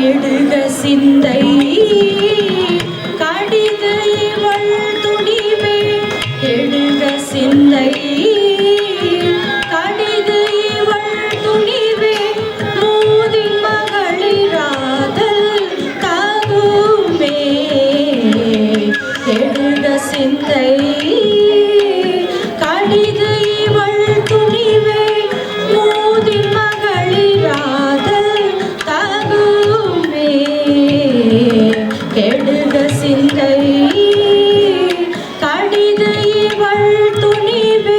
கெடுக சிந்தை கடிது இவள் துணிவே கெடுக சிந்தை கடிது இவள் துணிவே மூதின் மகளிராதல் தகுமே கெடுக சிந்தை கடிது இவள் துணிவே மூதின் மகளிராதல் தகுமே கெடுக சிந்தை கடிது இவள் துணிவே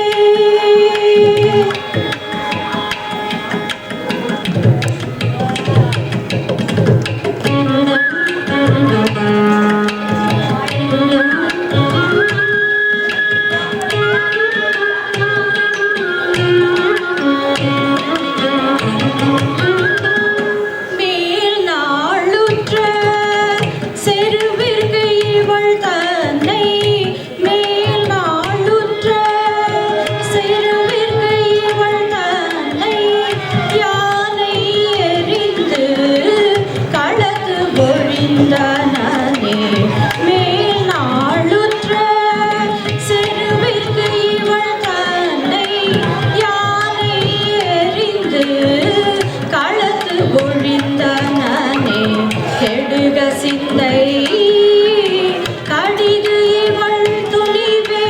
சிந்தை கடிது இவள் துணிவே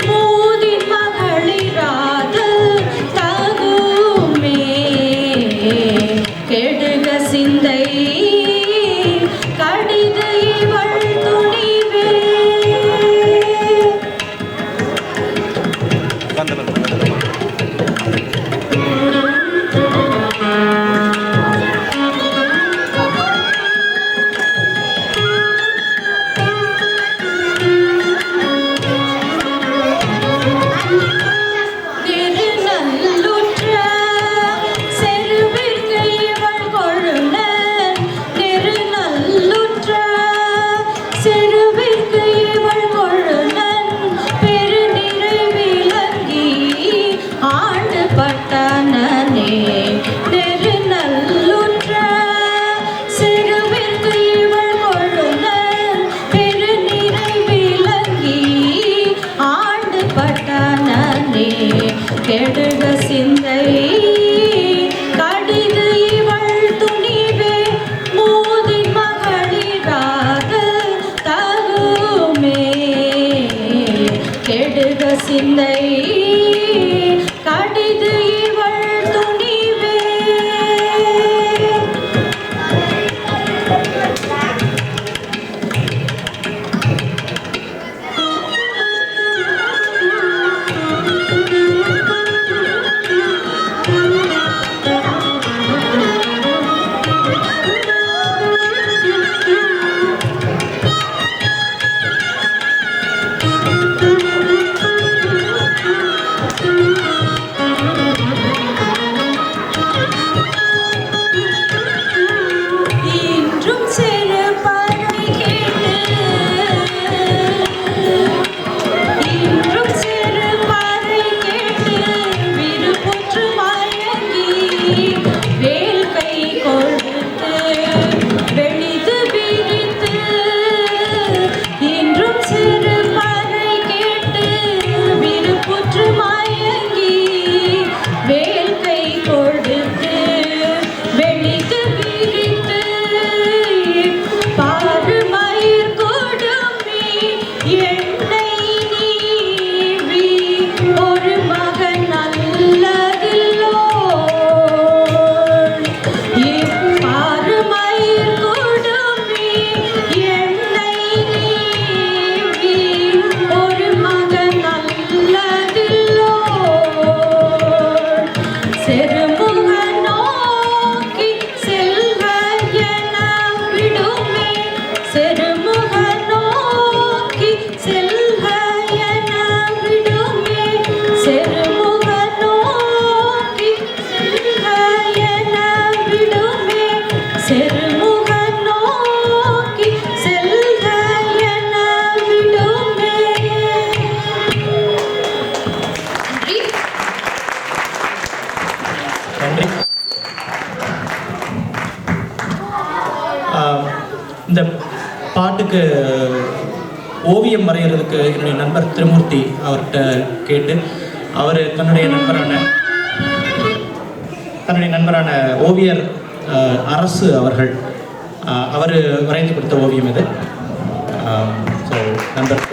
மூதின் மகளிராதல் தகுமே கெடுக சிந்தை கடிது இவள் துணிவே கெடுக சிந்தை கடிது இவள் துணிவே மூதின் மகளிராதல் தகுமே கெடுக சிந்தை கடிது இவள் துணிவே இந்த பாட்டுக்கு ஓவியம் வரைகிறதுக்கு என்னுடைய நண்பர் திருமூர்த்தி அவர்கிட்ட கேட்டு அவர் தன்னுடைய நண்பரான ஓவியர் அரசு அவர்கள் அவர் வரைந்து கொடுத்த ஓவியம் இது. ஸோ நண்பர்